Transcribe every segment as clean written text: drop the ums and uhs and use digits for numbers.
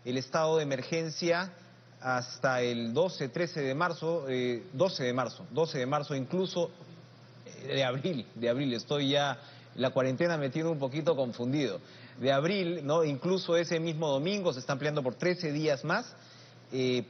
el estado de emergencia hasta el 12, 13 de marzo, 12 de marzo incluso de abril, estoy ya, la cuarentena me tiene un poquito confundido. De abril, ¿no? Incluso ese mismo domingo se está ampliando por 13 días más,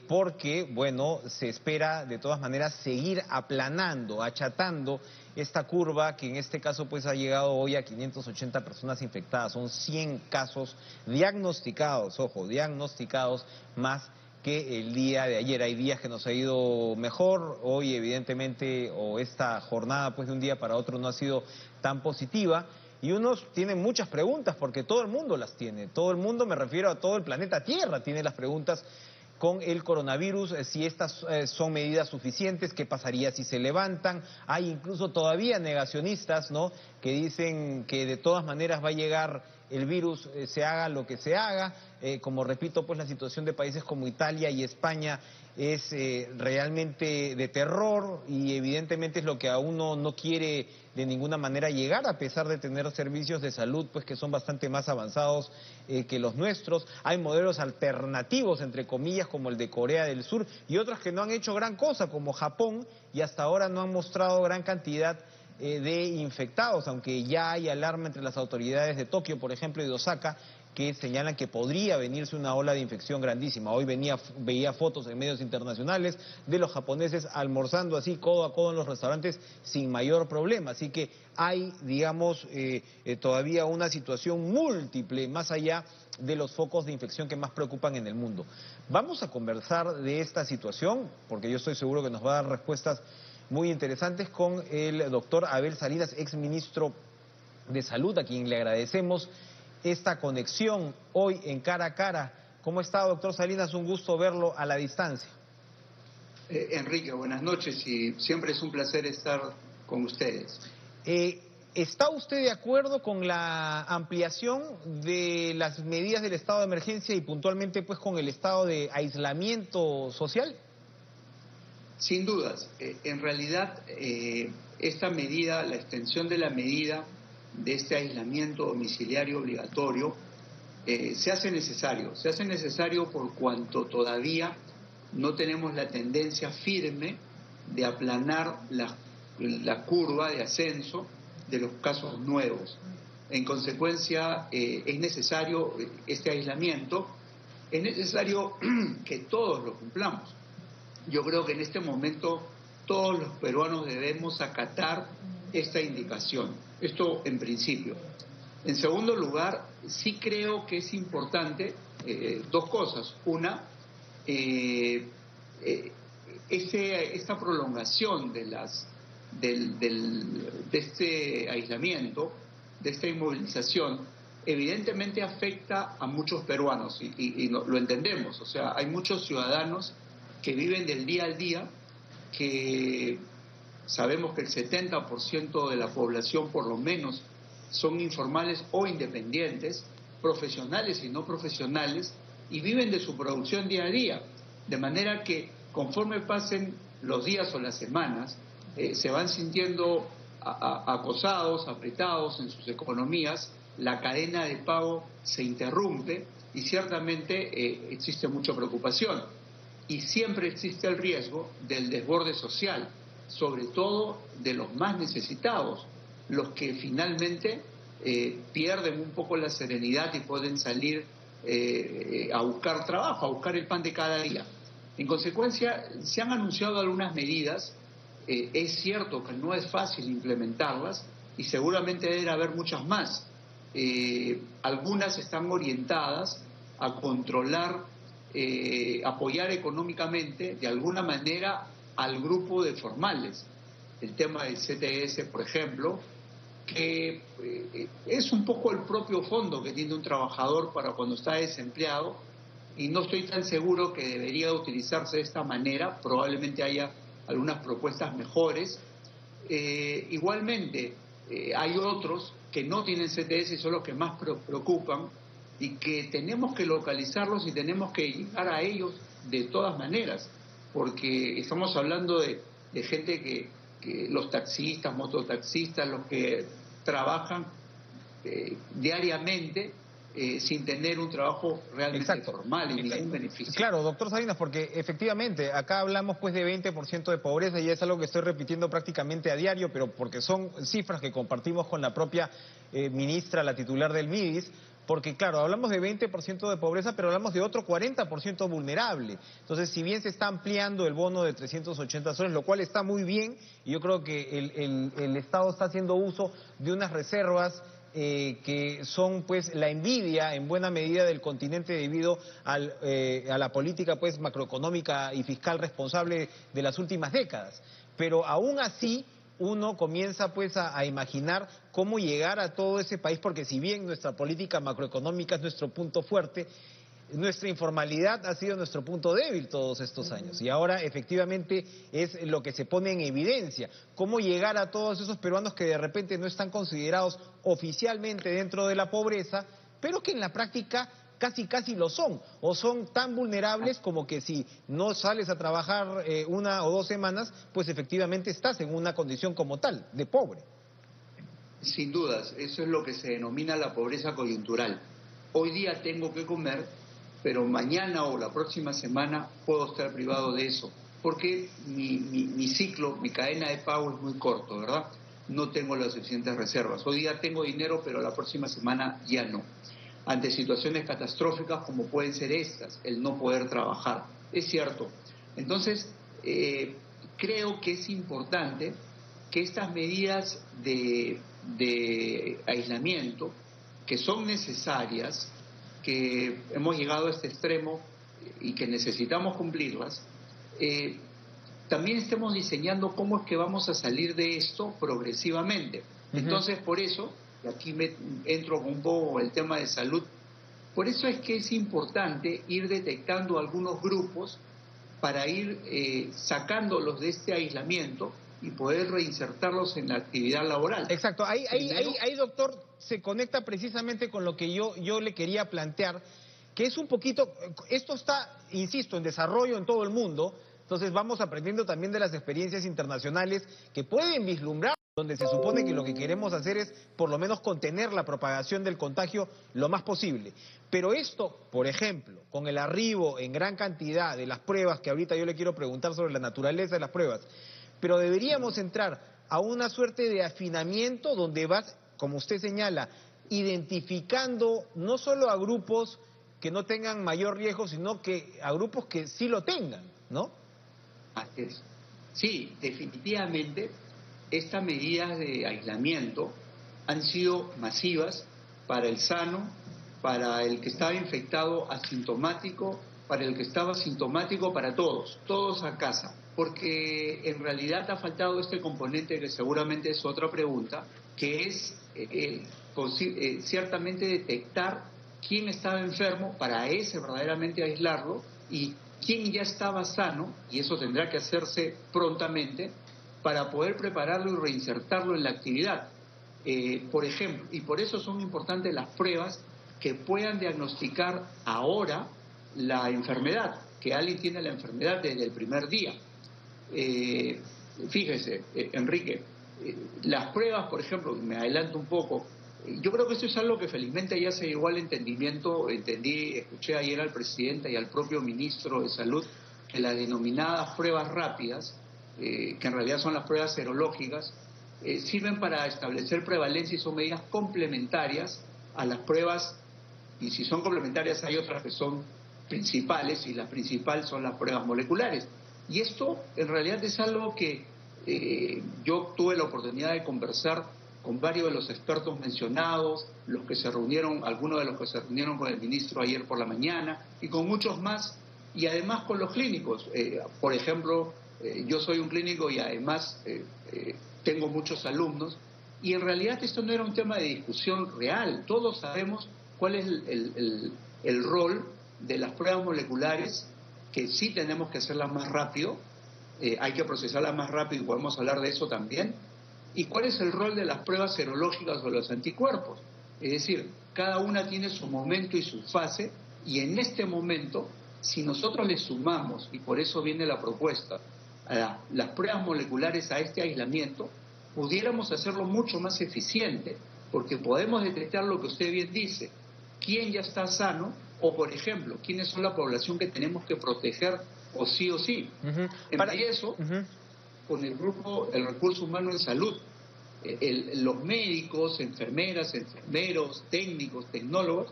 porque, bueno, se espera de todas maneras seguir aplanando, achatando esta curva que en este caso pues ha llegado hoy a 580 personas infectadas. Son 100 casos diagnosticados, ojo, diagnosticados más que el día de ayer. Hay días que nos ha ido mejor, hoy evidentemente, o esta jornada pues de un día para otro no ha sido tan positiva. Y uno tiene muchas preguntas, porque todo el mundo las tiene, todo el mundo, me refiero a todo el planeta Tierra, tiene las preguntas con el coronavirus, si estas son medidas suficientes, qué pasaría si se levantan. Hay incluso todavía negacionistas, ¿no?, que dicen que de todas maneras va a llegar el virus, se haga lo que se haga. Como repito, pues la situación de países como Italia y España es realmente de terror, y evidentemente es lo que a uno no quiere de ninguna manera llegar, a pesar de tener servicios de salud pues que son bastante más avanzados que los nuestros. Hay modelos alternativos, entre comillas, como el de Corea del Sur, y otros que no han hecho gran cosa, como Japón, y hasta ahora no han mostrado gran cantidad de infectados, aunque ya hay alarma entre las autoridades de Tokio, por ejemplo, y de Osaka, que señalan que podría venirse una ola de infección grandísima. Hoy veía fotos en medios internacionales de los japoneses almorzando así codo a codo en los restaurantes sin mayor problema. Así que hay, digamos, todavía una situación múltiple más allá de los focos de infección que más preocupan en el mundo. Vamos a conversar de esta situación, porque yo estoy seguro que nos va a dar respuestas muy interesantes, con el doctor Abel Salinas, exministro de Salud, a quien le agradecemos esta conexión hoy en Cara a Cara. ¿Cómo está, doctor Salinas? Un gusto verlo a la distancia. Enrique, buenas noches, y siempre es un placer estar con ustedes. ¿Está usted de acuerdo con la ampliación de las medidas del estado de emergencia y puntualmente pues con el estado de aislamiento social? Sin dudas, en realidad esta medida, la extensión de la medida de este aislamiento domiciliario obligatorio se hace necesario por cuanto todavía no tenemos la tendencia firme de aplanar la curva de ascenso de los casos nuevos. En consecuencia, es necesario este aislamiento, es necesario que todos lo cumplamos. Yo creo que en este momento todos los peruanos debemos acatar esta indicación. Esto en principio. En segundo lugar, sí creo que es importante dos cosas. Una, esta prolongación de este aislamiento, de esta inmovilización, evidentemente afecta a muchos peruanos y lo entendemos. O sea, hay muchos ciudadanos que viven del día al día, que sabemos que el 70% de la población por lo menos son informales o independientes, profesionales y no profesionales, y viven de su producción día a día, de manera que conforme pasen los días o las semanas, se van sintiendo acosados, apretados en sus economías, la cadena de pago se interrumpe y ciertamente existe mucha preocupación. Y siempre existe el riesgo del desborde social, sobre todo de los más necesitados, los que finalmente pierden un poco la serenidad y pueden salir a buscar trabajo, a buscar el pan de cada día. En consecuencia, se han anunciado algunas medidas, es cierto que no es fácil implementarlas y seguramente debe haber muchas más. Algunas están orientadas a controlar, apoyar económicamente de alguna manera al grupo de formales. El tema del CTS, por ejemplo, que es un poco el propio fondo que tiene un trabajador para cuando está desempleado, y no estoy tan seguro que debería utilizarse de esta manera. Probablemente haya algunas propuestas mejores. Igualmente, hay otros que no tienen CTS y son los que más preocupan, y que tenemos que localizarlos y tenemos que llegar a ellos de todas maneras, porque estamos hablando de gente que los taxistas, mototaxistas, los que trabajan diariamente sin tener un trabajo realmente formal y ningún beneficio. Claro, doctor Salinas, porque efectivamente acá hablamos pues de 20% de pobreza y es algo que estoy repitiendo prácticamente a diario, pero porque son cifras que compartimos con la propia ministra, la titular del MIDIS, porque claro, hablamos de 20% de pobreza, pero hablamos de otro 40% vulnerable. Entonces, si bien se está ampliando el bono de 380 soles, lo cual está muy bien, y yo creo que el Estado está haciendo uso de unas reservas que son pues la envidia en buena medida del continente debido a la política pues macroeconómica y fiscal responsable de las últimas décadas. Pero aún así uno comienza pues a imaginar cómo llegar a todo ese país, porque si bien nuestra política macroeconómica es nuestro punto fuerte, nuestra informalidad ha sido nuestro punto débil todos estos años y ahora efectivamente es lo que se pone en evidencia. ¿Cómo llegar a todos esos peruanos que de repente no están considerados oficialmente dentro de la pobreza, pero que en la práctica casi lo son, o son tan vulnerables como que si no sales a trabajar 1 o 2 semanas, pues efectivamente estás en una condición como tal, de pobre? Sin dudas, eso es lo que se denomina la pobreza coyuntural. Hoy día tengo que comer, pero mañana o la próxima semana puedo estar privado de eso, porque mi ciclo, mi cadena de pago es muy corto, ¿verdad? No tengo las suficientes reservas. Hoy día tengo dinero, pero la próxima semana ya no. Ante situaciones catastróficas como pueden ser estas, el no poder trabajar. Es cierto. Entonces, creo que es importante que estas medidas de aislamiento, que son necesarias, que hemos llegado a este extremo y que necesitamos cumplirlas, también estemos diseñando cómo es que vamos a salir de esto progresivamente. Entonces, por eso, y aquí entro con un poco el tema de salud, por eso es que es importante ir detectando algunos grupos para ir sacándolos de este aislamiento y poder reinsertarlos en la actividad laboral. Exacto, ahí doctor, se conecta precisamente con lo que yo le quería plantear, que es un poquito, esto está, insisto, en desarrollo en todo el mundo, entonces vamos aprendiendo también de las experiencias internacionales que pueden vislumbrar, donde se supone que lo que queremos hacer es por lo menos contener la propagación del contagio lo más posible. Pero esto, por ejemplo, con el arribo en gran cantidad de las pruebas, que ahorita yo le quiero preguntar sobre la naturaleza de las pruebas, pero deberíamos entrar a una suerte de afinamiento donde vas, como usted señala, identificando no solo a grupos que no tengan mayor riesgo, sino que a grupos que sí lo tengan, ¿no? Así es. Sí, definitivamente estas medidas de aislamiento han sido masivas para el sano, para el que estaba infectado asintomático, para el que estaba sintomático, para todos a casa. Porque en realidad ha faltado este componente que seguramente es otra pregunta, que es ciertamente detectar quién estaba enfermo para ese verdaderamente aislarlo y quién ya estaba sano, y eso tendrá que hacerse prontamente, para poder prepararlo y reinsertarlo en la actividad. Por ejemplo, y por eso son importantes las pruebas que puedan diagnosticar ahora la enfermedad, que alguien tiene la enfermedad desde el primer día. Fíjese, Enrique, las pruebas, por ejemplo, me adelanto un poco, yo creo que esto es algo que felizmente ya se llegó al entendimiento, escuché ayer al presidente y al propio ministro de Salud, que las denominadas pruebas rápidas, que en realidad son las pruebas serológicas, sirven para establecer prevalencia y son medidas complementarias a las pruebas, y si son complementarias hay otras que son principales, y las principales son las pruebas moleculares. Y esto en realidad es algo que yo tuve la oportunidad de conversar con varios de los expertos mencionados, algunos de los que se reunieron con el ministro ayer por la mañana, y con muchos más, y además con los clínicos. Por ejemplo, yo soy un clínico y además tengo muchos alumnos, y en realidad esto no era un tema de discusión real. Todos sabemos cuál es el rol de las pruebas moleculares, que sí tenemos que hacerlas más rápido, hay que procesarlas más rápido y podemos hablar de eso también. ¿Y cuál es el rol de las pruebas serológicas o los anticuerpos? Es decir, cada una tiene su momento y su fase, y en este momento, si nosotros le sumamos, y por eso viene la propuesta, a las pruebas moleculares a este aislamiento, pudiéramos hacerlo mucho más eficiente, porque podemos detectar lo que usted bien dice, quién ya está sano o, por ejemplo, quiénes son la población que tenemos que proteger o sí. En vez de eso, con el grupo, el recurso humano en salud, los médicos, enfermeras, enfermeros, técnicos, tecnólogos,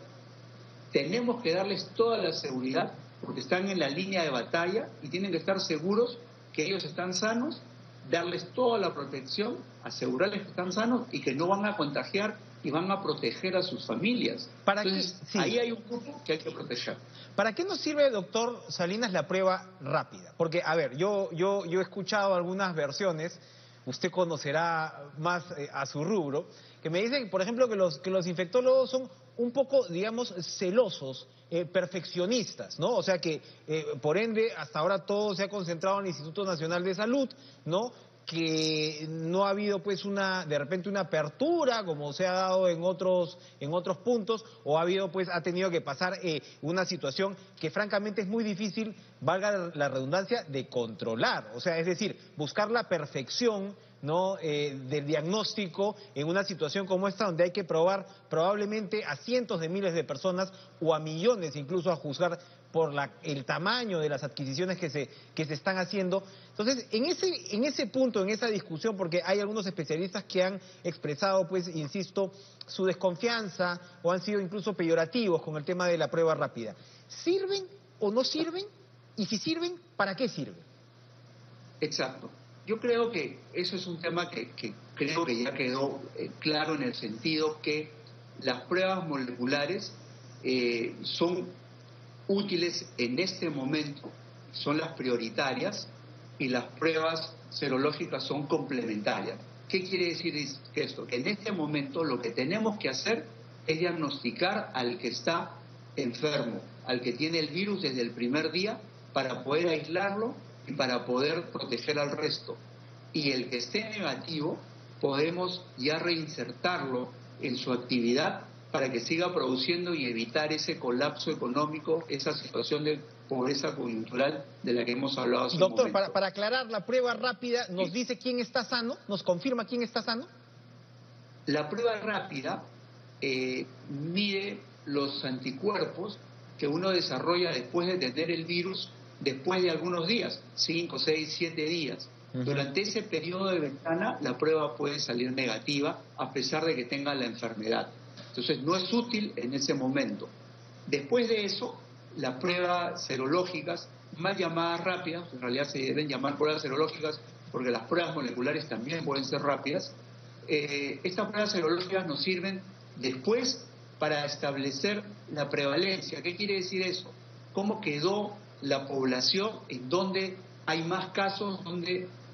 tenemos que darles toda la seguridad porque están en la línea de batalla y tienen que estar seguros que ellos están sanos, darles toda la protección, asegurarles que están sanos y que no van a contagiar y van a proteger a sus familias. Entonces, ahí hay un grupo que hay que proteger. ¿Para qué nos sirve, doctor Salinas, la prueba rápida? Porque, a ver, yo he escuchado algunas versiones, usted conocerá más a su rubro, que me dicen, por ejemplo, que los infectólogos son un poco, digamos, celosos, perfeccionistas, ¿no? O sea que, por ende, hasta ahora todo se ha concentrado en el Instituto Nacional de Salud, ¿no? Que no ha habido pues de repente una apertura como se ha dado en otros puntos, o ha tenido que pasar una situación que francamente es muy difícil, valga la redundancia, de controlar. O sea, es decir, buscar la perfección, ¿no? Del diagnóstico en una situación como esta, donde hay que probar probablemente a cientos de miles de personas o a millones incluso, a juzgar por el tamaño de las adquisiciones que se están haciendo. Entonces, en ese punto, en esa discusión, porque hay algunos especialistas que han expresado, pues, insisto, su desconfianza o han sido incluso peyorativos con el tema de la prueba rápida. ¿Sirven o no sirven? Y si sirven, ¿para qué sirven? Exacto. Yo creo que eso es un tema que creo que ya quedó claro, en el sentido que las pruebas moleculares son útiles en este momento, son las prioritarias, y las pruebas serológicas son complementarias. ¿Qué quiere decir esto? Que en este momento lo que tenemos que hacer es diagnosticar al que está enfermo, al que tiene el virus desde el primer día, para poder aislarlo y para poder proteger al resto. Y el que esté negativo, podemos ya reinsertarlo en su actividad para que siga produciendo y evitar ese colapso económico, esa situación de pobreza coyuntural de la que hemos hablado hace un momento. Doctor, para aclarar, la prueba rápida nos dice quién está sano, nos confirma quién está sano. La prueba rápida mide los anticuerpos que uno desarrolla después de tener el virus, después de algunos días, 5, 6, 7 días. Durante ese periodo de ventana, la prueba puede salir negativa a pesar de que tenga la enfermedad. Entonces, no es útil en ese momento. Después de eso, las pruebas serológicas, más llamadas rápidas, en realidad se deben llamar pruebas serológicas porque las pruebas moleculares también pueden ser rápidas. Estas pruebas serológicas nos sirven después para establecer la prevalencia. ¿Qué quiere decir eso? ¿Cómo quedó la población, en donde hay más casos,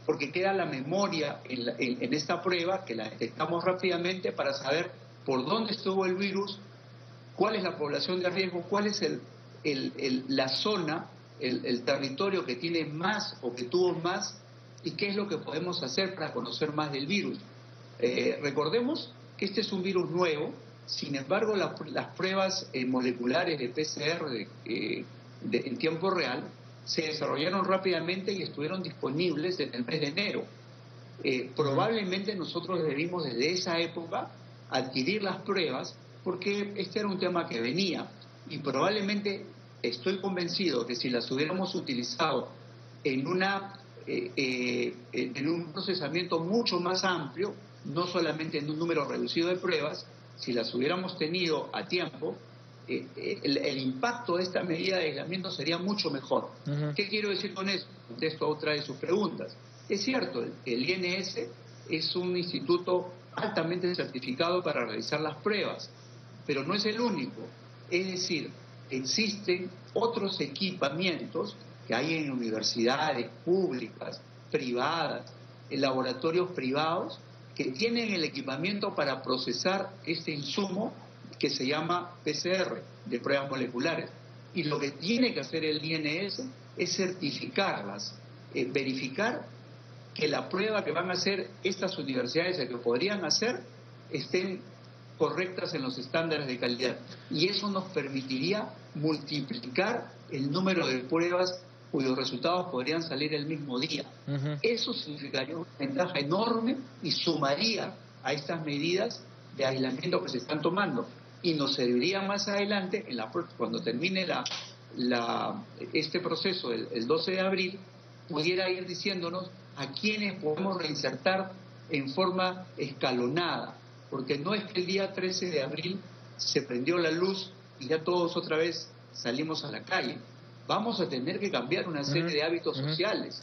porque queda la memoria en esta prueba, que la detectamos rápidamente para saber por dónde estuvo el virus, cuál es la población de riesgo, cuál es la zona, el territorio que tiene más o que tuvo más, y qué es lo que podemos hacer para conocer más del virus. Recordemos que este es un virus nuevo. Sin embargo, las pruebas moleculares de PCR en tiempo real se desarrollaron rápidamente y estuvieron disponibles en el mes de enero. Probablemente nosotros debimos desde esa época adquirir las pruebas, porque este era un tema que venía, y probablemente estoy convencido que si las hubiéramos utilizado en un procesamiento mucho más amplio, no solamente en un número reducido de pruebas, si las hubiéramos tenido a tiempo, el impacto de esta medida de aislamiento sería mucho mejor. ¿Qué quiero decir con eso? Contesto a otra de sus preguntas. Es cierto, el INS es un instituto altamente certificado para realizar las pruebas, pero no es el único. Es decir, existen otros equipamientos que hay en universidades públicas, privadas, en laboratorios privados, que tienen el equipamiento para procesar este insumo que se llama PCR, de pruebas moleculares. Y lo que tiene que hacer el INS es certificarlas, verificar que la prueba que van a hacer estas universidades, que podrían hacer, estén correctas en los estándares de calidad. Y eso nos permitiría multiplicar el número de pruebas cuyos resultados podrían salir el mismo día. Eso significaría una ventaja enorme y sumaría a estas medidas de aislamiento que se están tomando. y nos serviría más adelante, cuando termine este proceso el 12 de abril, pudiera ir diciéndonos a quiénes podemos reinsertar en forma escalonada, porque no es que el día 13 de abril se prendió la luz y ya todos otra vez salimos a la calle. Vamos a tener que cambiar una serie de hábitos sociales,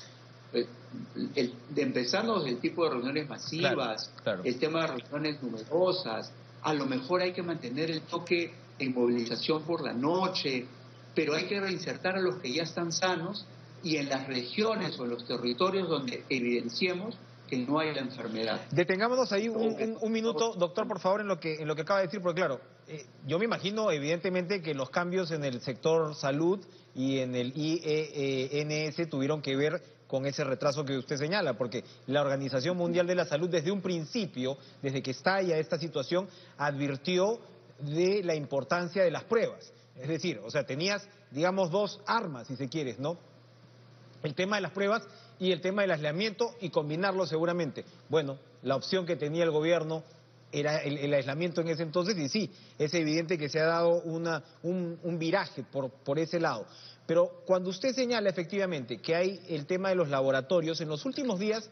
empezando desde el tipo de reuniones masivas, claro. el tema de reuniones numerosas. A lo mejor hay que mantener el toque en movilización por la noche, pero hay que reinsertar a los que ya están sanos, y en las regiones o en los territorios donde evidenciemos que no hay la enfermedad. Detengámonos ahí un minuto, doctor, por favor, en lo que acaba de decir, porque claro, yo me imagino evidentemente que los cambios en el sector salud y en el IENS tuvieron que ver con ese retraso que usted señala, porque la Organización Mundial de la Salud desde un principio, desde que estalla esta situación, advirtió de la importancia de las pruebas. Es decir, o sea, tenías, digamos, dos armas, si se quiere, ¿no? El tema de las pruebas y el tema del aislamiento, y combinarlo seguramente. Bueno, la opción que tenía el gobierno era el aislamiento en ese entonces, y sí, es evidente que se ha dado un viraje por ese lado. Pero cuando usted señala efectivamente que hay el tema de los laboratorios, en los últimos días,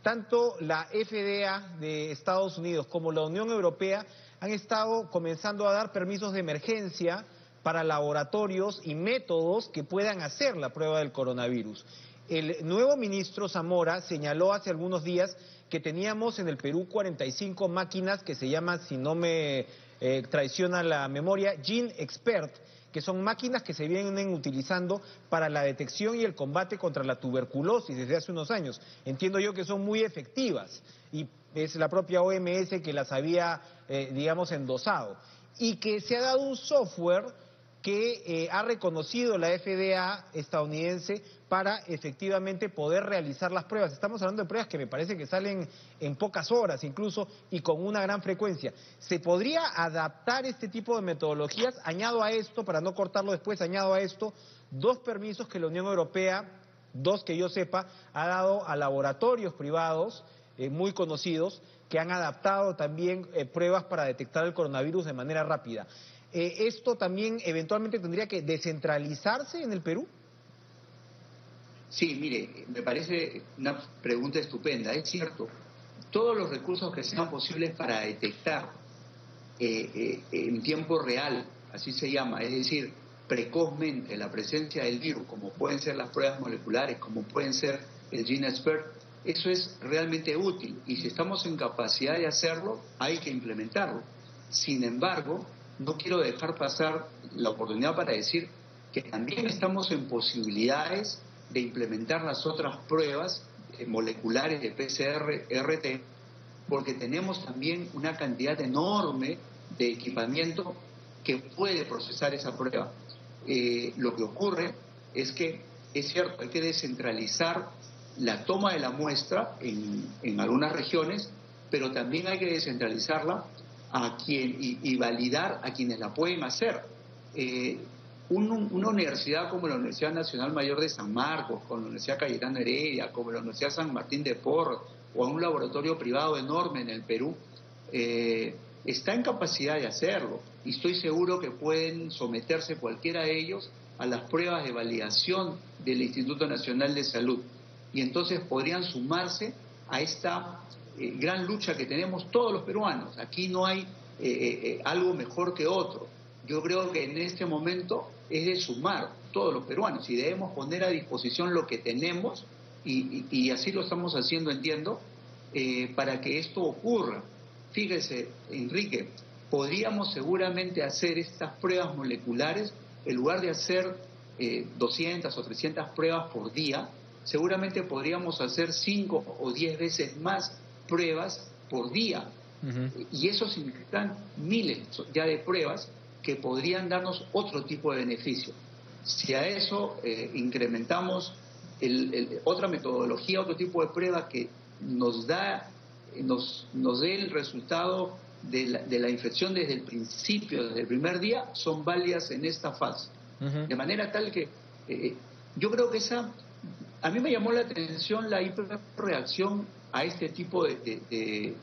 tanto la FDA de Estados Unidos como la Unión Europea han estado comenzando a dar permisos de emergencia para laboratorios y métodos que puedan hacer la prueba del coronavirus. El nuevo ministro Zamora señaló hace algunos días que teníamos en el Perú 45 máquinas que se llaman, si no me traiciona la memoria, GeneXpert, que son máquinas que se vienen utilizando para la detección y el combate contra la tuberculosis desde hace unos años. Entiendo yo que son muy efectivas y es la propia OMS que las había, digamos, endosado. Y que se ha dado un software que ha reconocido la FDA estadounidense para efectivamente poder realizar las pruebas. Estamos hablando de pruebas que me parece que salen en pocas horas incluso y con una gran frecuencia. ¿Se podría adaptar este tipo de metodologías? Añado a esto, para no cortarlo después, añado a esto dos permisos que la Unión Europea, dos que yo sepa, ha dado a laboratorios privados muy conocidos que han adaptado también pruebas para detectar el coronavirus de manera rápida. ¿Esto también eventualmente tendría que descentralizarse en el Perú? Sí, mire, me parece una pregunta estupenda. Es cierto, todos los recursos que sean posibles para detectar en tiempo real, así se llama, es decir, precozmente la presencia del virus, como pueden ser las pruebas moleculares, como pueden ser el GeneXpert, eso es realmente útil, y si estamos en capacidad de hacerlo, hay que implementarlo. Sin embargo, no quiero dejar pasar la oportunidad para decir que también estamos en posibilidades de implementar las otras pruebas moleculares de PCR-RT, porque tenemos también una cantidad enorme de equipamiento que puede procesar esa prueba. Lo que ocurre es que, es cierto, hay que descentralizar la toma de la muestra en algunas regiones, pero también hay que descentralizarla y validar a quienes la pueden hacer. Una universidad como la Universidad Nacional Mayor de San Marcos, como la Universidad Cayetano Heredia, como la Universidad San Martín de Porres, o un laboratorio privado enorme en el Perú, está en capacidad de hacerlo, y estoy seguro que pueden someterse cualquiera de ellos a las pruebas de validación del Instituto Nacional de Salud, y entonces podrían sumarse a esta gran lucha que tenemos todos los peruanos. Aquí no hay algo mejor que otro. Yo creo que en este momento es de sumar todos los peruanos, y debemos poner a disposición lo que tenemos, y así lo estamos haciendo, entiendo, para que esto ocurra. Fíjese, Enrique, podríamos seguramente hacer estas pruebas moleculares, en lugar de hacer 200 o 300 pruebas por día, seguramente podríamos hacer 5 o 10 veces más pruebas por día. Y eso significan miles ya de pruebas que podrían darnos otro tipo de beneficio. Si a eso incrementamos otra metodología, otro tipo de prueba que nos dé el resultado de la infección desde el principio, desde el primer día, son válidas en esta fase. De manera tal que yo creo que a mí me llamó la atención la hiperreacción a este tipo de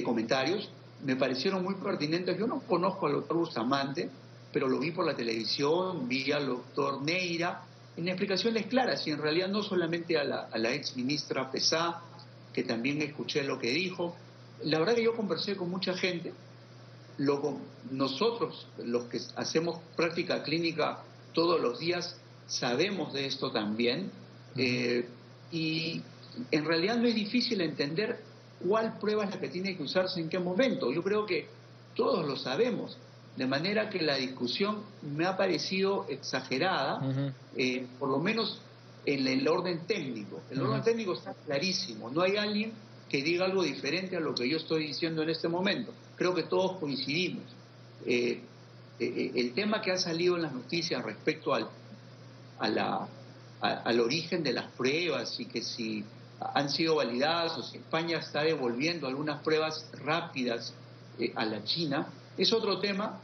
comentarios, me parecieron muy pertinentes. Yo no conozco al doctor Bustamante, pero lo vi por la televisión, vi al doctor Neira, en explicaciones claras, y en realidad no solamente a la ex ministra Pesá, que también escuché lo que dijo. La verdad que yo conversé con mucha gente. Nosotros, los que hacemos práctica clínica todos los días, sabemos de esto también, y en realidad no es difícil entender cuál prueba es la que tiene que usarse en qué momento. Yo creo que todos lo sabemos, de manera que la discusión me ha parecido exagerada, por lo menos en el orden técnico. El orden técnico está clarísimo, no hay alguien que diga algo diferente a lo que yo estoy diciendo en este momento. Creo que todos coincidimos. El tema que ha salido en las noticias respecto al origen de las pruebas y que si han sido validadas o si España está devolviendo algunas pruebas rápidas a la China, es otro tema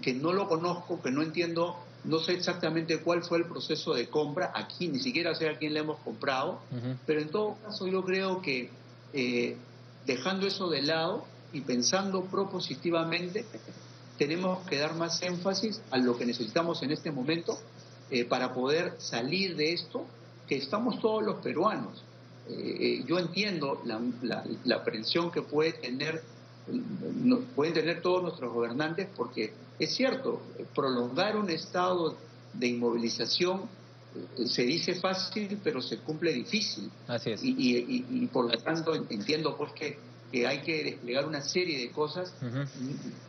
que no lo conozco, que no entiendo, no sé exactamente cuál fue el proceso de compra, aquí ni siquiera sé a quién le hemos comprado, pero en todo caso yo creo que dejando eso de lado y pensando propositivamente, tenemos que dar más énfasis a lo que necesitamos en este momento para poder salir de esto, que estamos todos los peruanos. Yo entiendo la aprensión que pueden tener todos nuestros gobernantes, porque es cierto, prolongar un estado de inmovilización se dice fácil, pero se cumple difícil. Así es. Y por lo tanto entiendo pues que hay que desplegar una serie de cosas.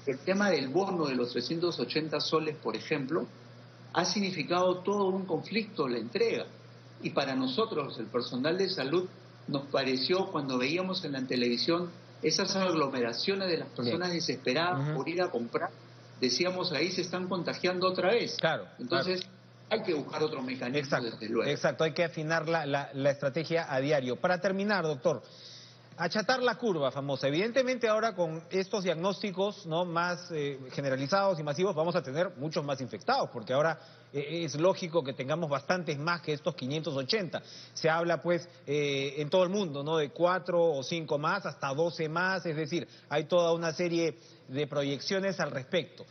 El tema del bono de los 380 soles, por ejemplo, ha significado todo un conflicto la entrega. Y para nosotros, el personal de salud, nos pareció, cuando veíamos en la televisión esas aglomeraciones de las personas desesperadas por ir a comprar, decíamos, ahí se están contagiando otra vez. Claro. Entonces, hay que buscar otro mecanismo, desde luego. Exacto, hay que afinar la estrategia a diario. Para terminar, doctor, achatar la curva famosa. Evidentemente ahora con estos diagnósticos, ¿no?, más generalizados y masivos, vamos a tener muchos más infectados, porque ahora es lógico que tengamos bastantes más que estos 580. Se habla pues en todo el mundo, ¿no?, de 4 o 5 más, hasta 12 más, es decir, hay toda una serie de proyecciones al respecto.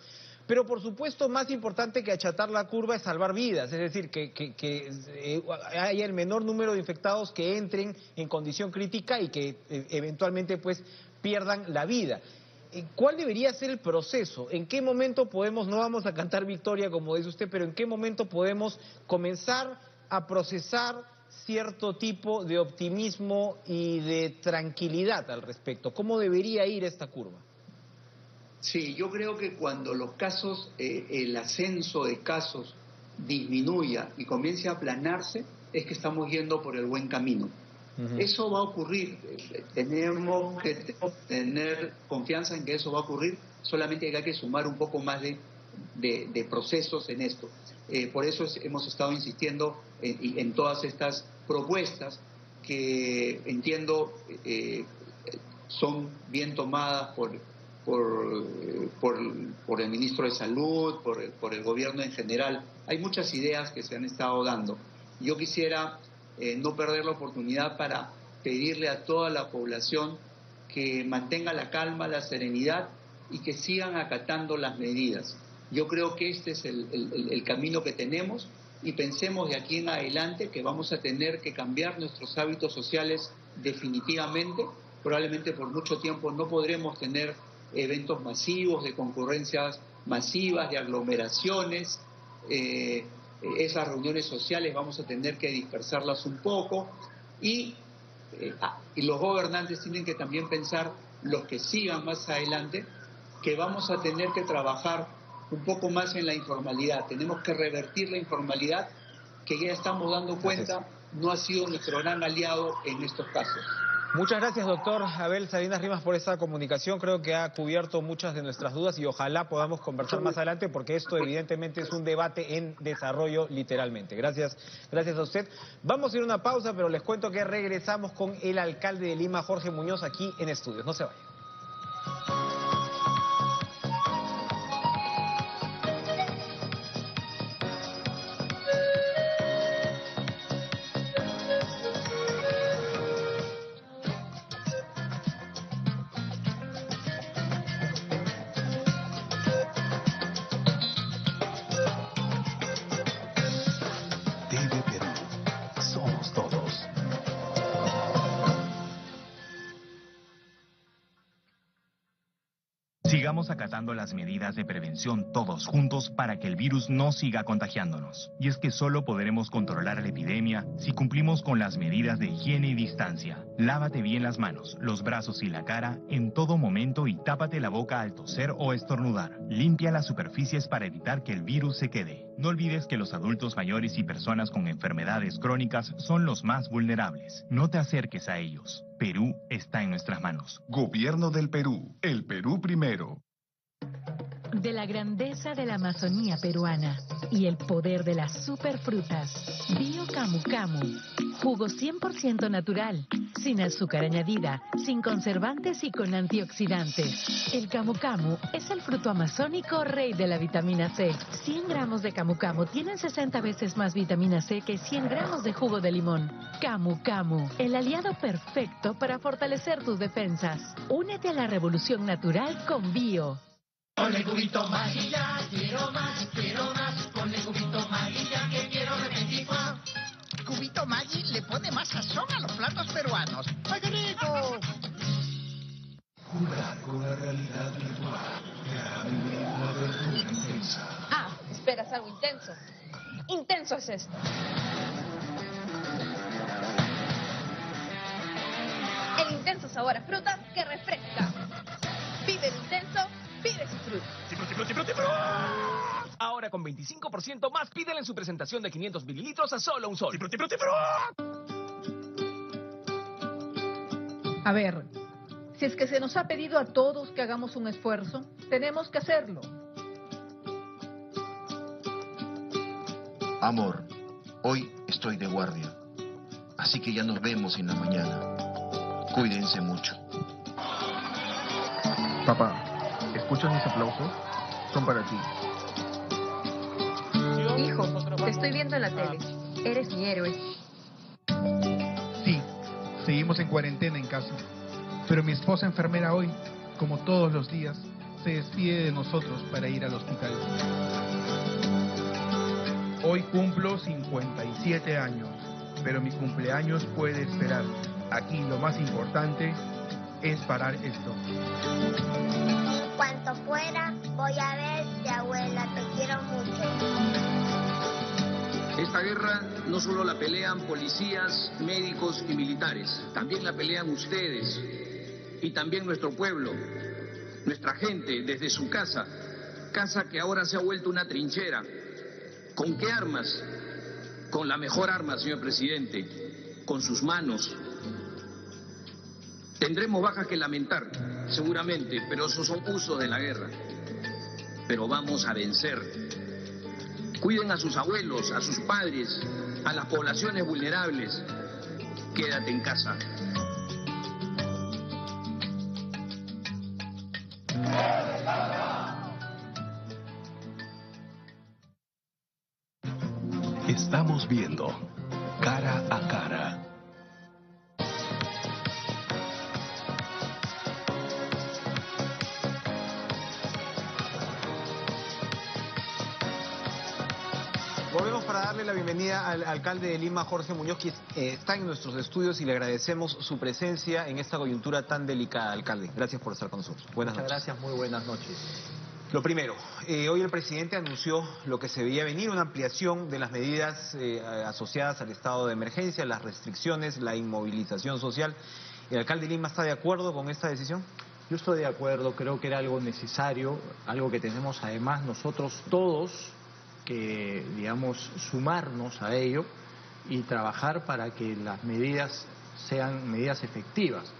Pero por supuesto, más importante que achatar la curva es salvar vidas, es decir, que haya el menor número de infectados que entren en condición crítica y que eventualmente pues pierdan la vida. ¿Cuál debería ser el proceso? ¿En qué momento podemos, no vamos a cantar victoria como dice usted, pero en qué momento podemos comenzar a procesar cierto tipo de optimismo y de tranquilidad al respecto? ¿Cómo debería ir esta curva? Sí, yo creo que cuando los casos, el ascenso de casos disminuya y comience a aplanarse, es que estamos yendo por el buen camino. Eso va a ocurrir, tenemos que tener confianza en que eso va a ocurrir, solamente hay que sumar un poco más de procesos en esto. Por eso hemos estado insistiendo en todas estas propuestas que entiendo son bien tomadas por el ministro de Salud, por el gobierno en general. Hay muchas ideas que se han estado dando. Yo quisiera no perder la oportunidad para pedirle a toda la población que mantenga la calma, la serenidad y que sigan acatando las medidas. Yo creo que este es el camino que tenemos, y pensemos de aquí en adelante que vamos a tener que cambiar nuestros hábitos sociales definitivamente. Probablemente por mucho tiempo no podremos tener eventos masivos, de concurrencias masivas, de aglomeraciones. Esas reuniones sociales vamos a tener que dispersarlas un poco, y los gobernantes tienen que también pensar, los que sigan más adelante, que vamos a tener que trabajar un poco más en la informalidad. Tenemos que revertir la informalidad, que ya estamos dando cuenta no ha sido nuestro gran aliado en estos casos. Muchas gracias, doctor Abel Salinas Rimas, por esta comunicación. Creo que ha cubierto muchas de nuestras dudas y ojalá podamos conversar más adelante, porque esto evidentemente es un debate en desarrollo literalmente. Gracias a usted. Vamos a ir a una pausa, pero les cuento que regresamos con el alcalde de Lima, Jorge Muñoz, aquí en estudios. No se vayan. Sigamos acatando las medidas de prevención todos juntos para que el virus no siga contagiándonos. Y es que solo podremos controlar la epidemia si cumplimos con las medidas de higiene y distancia. Lávate bien las manos, los brazos y la cara en todo momento y tápate la boca al toser o estornudar. Limpia las superficies para evitar que el virus se quede. No olvides que los adultos mayores y personas con enfermedades crónicas son los más vulnerables. No te acerques a ellos. Perú está en nuestras manos. Gobierno del Perú. El Perú primero. De la grandeza de la Amazonía peruana y el poder de las superfrutas. Bio Camu Camu. Jugo 100% natural, sin azúcar añadida, sin conservantes y con antioxidantes. El Camu Camu es el fruto amazónico rey de la vitamina C. 100 gramos de Camu Camu tienen 60 veces más vitamina C que 100 gramos de jugo de limón. Camu Camu, el aliado perfecto para fortalecer tus defensas. Únete a la revolución natural con Bio. Ponle cubito Maggi ya, quiero más, ponle cubito Maggi ya que quiero repetir más. Cubito Maggi le pone más sazón a los platos peruanos. ¡Ay, qué rico! Jugar con la realidad virtual te hará vivir una aventura intensa. Ah, esperas algo intenso. Intenso es esto. El intenso sabor a fruta que refresca. Vive el intenso. Pide Cifrut. ¡Cifrut! Ahora con 25% más, pídela en su presentación de 500 mililitros a solo un sol. ¡Cifrut! A ver, si es que se nos ha pedido a todos que hagamos un esfuerzo, tenemos que hacerlo. Amor, hoy estoy de guardia, así que ya nos vemos en la mañana. Cuídense mucho. Papá, ¿escuchas mis aplausos? Son para ti. Hijo, te estoy viendo en la tele. Eres mi héroe. Sí, seguimos en cuarentena en casa. Pero mi esposa enfermera hoy, como todos los días, se despide de nosotros para ir al hospital. Hoy cumplo 57 años, pero mi cumpleaños puede esperar. Aquí lo más importante es parar esto. Cuanto pueda, voy a verte, abuela, te quiero mucho. Esta guerra no solo la pelean policías, médicos y militares, también la pelean ustedes y también nuestro pueblo, nuestra gente desde su casa que ahora se ha vuelto una trinchera. ¿Con qué armas? Con la mejor arma, señor presidente, con sus manos. Tendremos bajas que lamentar, seguramente, pero esos son usos de la guerra. Pero vamos a vencer. Cuiden a sus abuelos, a sus padres, a las poblaciones vulnerables. Quédate en casa. Estamos viendo Cara a Cara. Volvemos para darle la bienvenida al alcalde de Lima, Jorge Muñoz, que está en nuestros estudios y le agradecemos su presencia en esta coyuntura tan delicada, alcalde. Gracias por estar con nosotros. Buenas noches. Muchas gracias, muy buenas noches. Lo primero, hoy el presidente anunció lo que se veía venir, una ampliación de las medidas asociadas al estado de emergencia, las restricciones, la inmovilización social. ¿El alcalde de Lima está de acuerdo con esta decisión? Yo estoy de acuerdo, creo que era algo necesario, algo que tenemos además nosotros todos que, digamos, sumarnos a ello y trabajar para que las medidas sean medidas efectivas.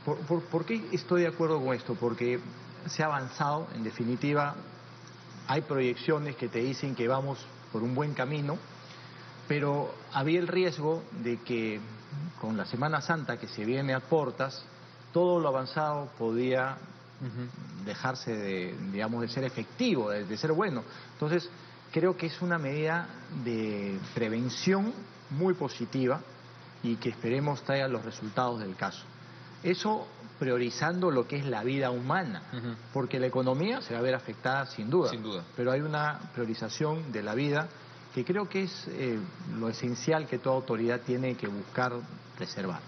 ¿Por qué estoy de acuerdo con esto? Porque se ha avanzado, en definitiva, hay proyecciones que te dicen que vamos por un buen camino, pero había el riesgo de que con la Semana Santa que se viene a portas, todo lo avanzado podía dejarse de, digamos, de ser efectivo, de ser bueno. Entonces, creo que es una medida de prevención muy positiva y que esperemos traiga los resultados del caso. Eso priorizando lo que es la vida humana, porque la economía se va a ver afectada sin duda, pero hay una priorización de la vida que creo que es lo esencial que toda autoridad tiene que buscar preservar.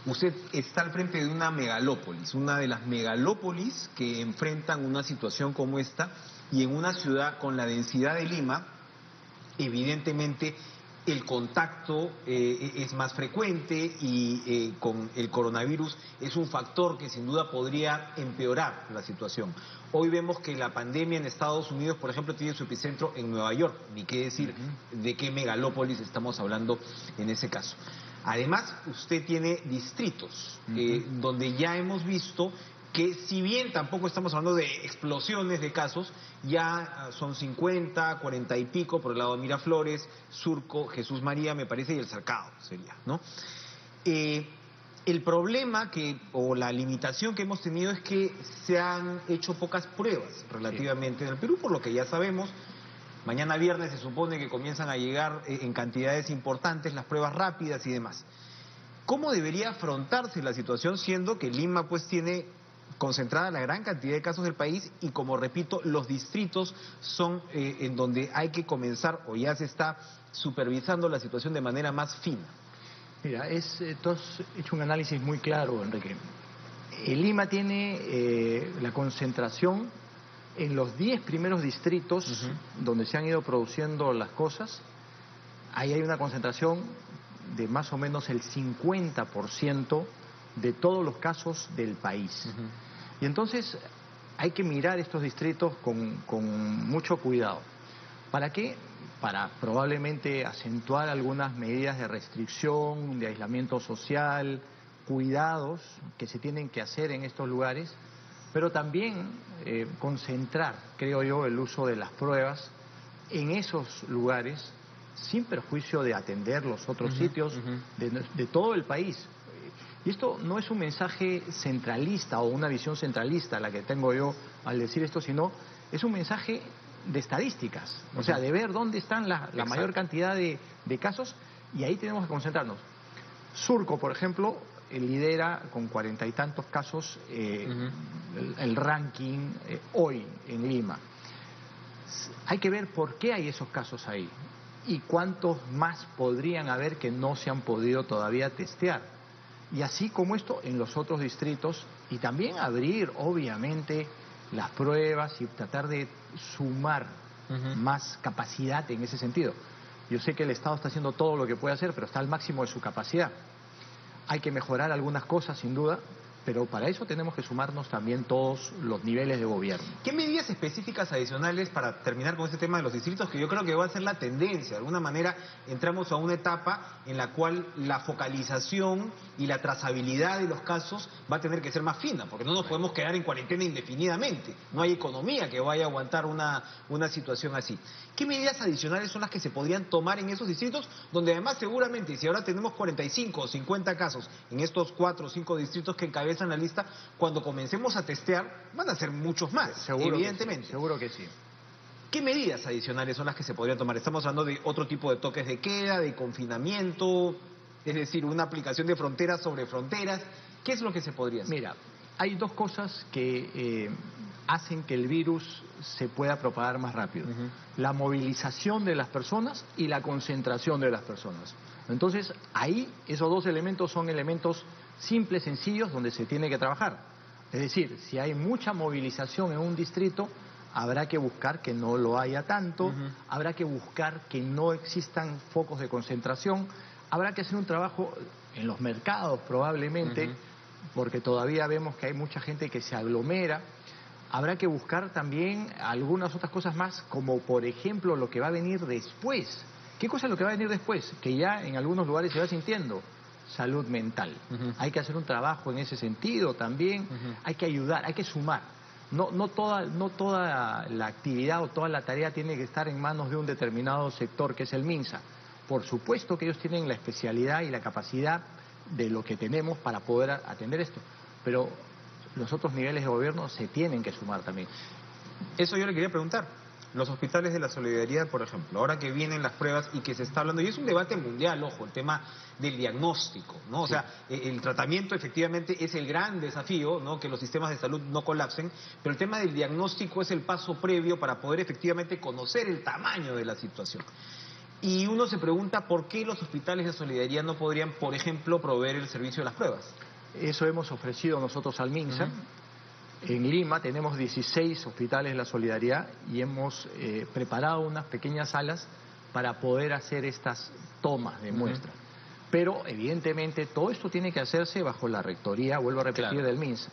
Usted está al frente de una megalópolis, una de las megalópolis que enfrentan una situación como esta, y en una ciudad con la densidad de Lima, evidentemente el contacto es más frecuente y con el coronavirus es un factor que sin duda podría empeorar la situación. Hoy vemos que la pandemia en Estados Unidos, por ejemplo, tiene su epicentro en Nueva York, ni qué decir de qué megalópolis estamos hablando en ese caso. Además, usted tiene distritos donde ya hemos visto que, si bien tampoco estamos hablando de explosiones de casos, ya son 50, 40 y pico por el lado de Miraflores, Surco, Jesús María, me parece, y el Cercado sería, ¿no? El problema o la limitación que hemos tenido es que se han hecho pocas pruebas relativamente en el Perú, por lo que ya sabemos. Mañana viernes se supone que comienzan a llegar en cantidades importantes las pruebas rápidas y demás. ¿Cómo debería afrontarse la situación, siendo que Lima pues tiene concentrada la gran cantidad de casos del país y, como repito, los distritos son en donde hay que comenzar, o ya se está supervisando la situación de manera más fina? Mira, tú has hecho un análisis muy claro, Enrique. Lima tiene la concentración en los 10 primeros distritos donde se han ido produciendo las cosas. Ahí hay una concentración de más o menos el 50% de todos los casos del país. Y entonces hay que mirar estos distritos con mucho cuidado. ¿Para qué? Para probablemente acentuar algunas medidas de restricción, de aislamiento social, cuidados que se tienen que hacer en estos lugares, pero también concentrar, creo yo, el uso de las pruebas en esos lugares, sin perjuicio de atender los otros sitios de todo el país. Y esto no es un mensaje centralista o una visión centralista la que tengo yo al decir esto, sino es un mensaje de estadísticas, o sea, de ver dónde están la mayor cantidad de casos, y ahí tenemos que concentrarnos. Surco, por ejemplo, lidera con 40 y tantos casos el ranking hoy en Lima. Hay que ver por qué hay esos casos ahí y cuántos más podrían haber que no se han podido todavía testear. Y así como esto en los otros distritos, y también abrir, obviamente, las pruebas y tratar de sumar más capacidad en ese sentido. Yo sé que el Estado está haciendo todo lo que puede hacer, pero está al máximo de su capacidad. Hay que mejorar algunas cosas, sin duda, pero para eso tenemos que sumarnos también todos los niveles de gobierno. ¿Qué medidas específicas adicionales, para terminar con este tema de los distritos, que yo creo que va a ser la tendencia? De alguna manera entramos a una etapa en la cual la focalización y la trazabilidad de los casos va a tener que ser más fina, porque no nos podemos quedar en cuarentena indefinidamente. No hay economía que vaya a aguantar una situación así. ¿Qué medidas adicionales son las que se podrían tomar en esos distritos, donde además seguramente, si ahora tenemos 45 o 50 casos en estos 4 o 5 distritos que encabezan la lista, cuando comencemos a testear van a ser muchos más, evidentemente? Seguro que sí. ¿Qué medidas adicionales son las que se podrían tomar? Estamos hablando de otro tipo de toques de queda, de confinamiento, es decir, una aplicación de fronteras sobre fronteras. ¿Qué es lo que se podría hacer? Mira, hay dos cosas que hacen que el virus se pueda propagar más rápido. La movilización de las personas y la concentración de las personas. Entonces, ahí esos dos elementos son elementos simples, sencillos, donde se tiene que trabajar. Es decir, si hay mucha movilización en un distrito, habrá que buscar que no lo haya tanto, habrá que buscar que no existan focos de concentración, habrá que hacer un trabajo en los mercados probablemente, porque todavía vemos que hay mucha gente que se aglomera. Habrá que buscar también algunas otras cosas más, como por ejemplo lo que va a venir después. ¿Qué cosa es lo que va a venir después? Que ya en algunos lugares se va sintiendo. Salud mental. Hay que hacer un trabajo en ese sentido también. Hay que ayudar, hay que sumar. No toda la actividad o toda la tarea tiene que estar en manos de un determinado sector, que es el MINSA. Por supuesto que ellos tienen la especialidad y la capacidad de lo que tenemos para poder atender esto, pero los otros niveles de gobierno se tienen que sumar también. Eso yo le quería preguntar. Los hospitales de la solidaridad, por ejemplo, ahora que vienen las pruebas y que se está hablando, y es un debate mundial, ojo, el tema del diagnóstico, ¿no? O sea, el tratamiento efectivamente es el gran desafío, ¿no? Que los sistemas de salud no colapsen, pero el tema del diagnóstico es el paso previo para poder efectivamente conocer el tamaño de la situación. Y uno se pregunta por qué los hospitales de Solidaridad no podrían, por ejemplo, proveer el servicio de las pruebas. Eso hemos ofrecido nosotros al MINSA. En Lima tenemos 16 hospitales de la Solidaridad y hemos preparado unas pequeñas salas para poder hacer estas tomas de muestras. Pero evidentemente todo esto tiene que hacerse bajo la rectoría, vuelvo a repetir, del MINSA.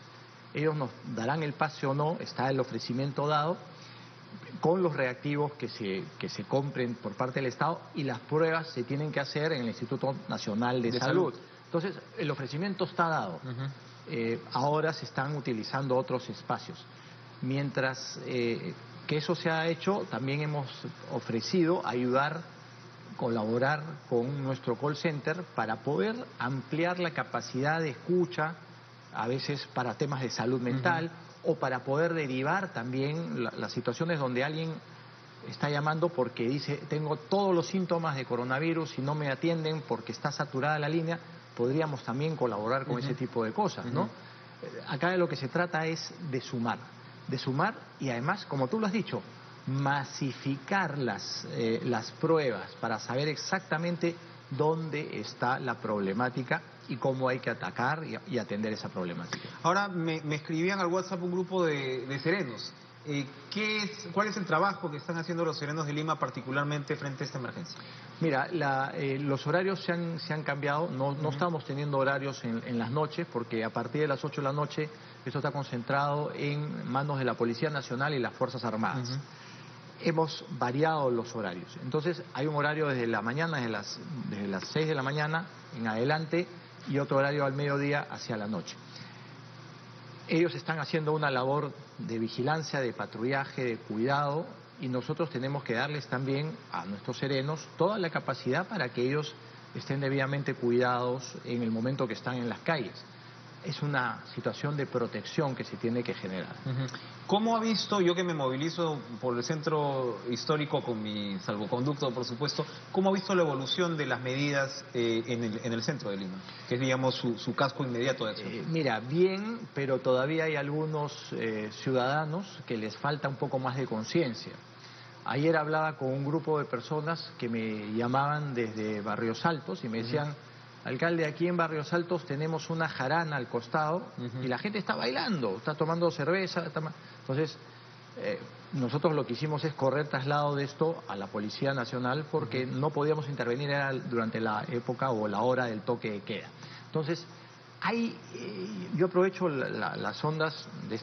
Ellos nos darán el pase o no, está el ofrecimiento dado, con los reactivos que se compren por parte del Estado, y las pruebas se tienen que hacer en el Instituto Nacional de Salud. Entonces, el ofrecimiento está dado. Ahora se están utilizando otros espacios. Mientras que eso se ha hecho, también hemos ofrecido ayudar, colaborar con nuestro call center para poder ampliar la capacidad de escucha, a veces para temas de salud mental, o para poder derivar también las situaciones donde alguien está llamando porque dice, tengo todos los síntomas de coronavirus y no me atienden porque está saturada la línea. Podríamos también colaborar con ese tipo de cosas, ¿no? Acá de lo que se trata es de sumar y además, como tú lo has dicho, masificar las pruebas para saber exactamente dónde está la problemática y cómo hay que atacar y atender esa problemática. Ahora, me escribían al WhatsApp un grupo de serenos. ¿Cuál es el trabajo que están haciendo los serenos de Lima particularmente frente a esta emergencia? Mira, los horarios se han cambiado, no estamos teniendo horarios en las noches, porque a partir de las 8 de la noche esto está concentrado en manos de la Policía Nacional y las Fuerzas Armadas. Hemos variado los horarios, entonces hay un horario desde la mañana, desde las 6 de la mañana en adelante, y otro horario al mediodía hacia la noche. Ellos están haciendo una labor de vigilancia, de patrullaje, de cuidado, y nosotros tenemos que darles también a nuestros serenos toda la capacidad para que ellos estén debidamente cuidados en el momento que están en las calles. Es una situación de protección que se tiene que generar. ¿Cómo ha visto, yo que me movilizo por el centro histórico con mi salvoconducto, por supuesto, cómo ha visto la evolución de las medidas en el centro de Lima, que es, digamos, su casco inmediato de acción? Mira, bien, pero todavía hay algunos ciudadanos que les falta un poco más de conciencia. Ayer hablaba con un grupo de personas que me llamaban desde Barrios Altos y me decían, alcalde, aquí en Barrios Altos tenemos una jarana al costado y la gente está bailando, está tomando cerveza. Entonces, nosotros lo que hicimos es correr traslado de esto a la Policía Nacional porque no podíamos intervenir, era durante la época o la hora del toque de queda. Entonces, yo aprovecho las ondas de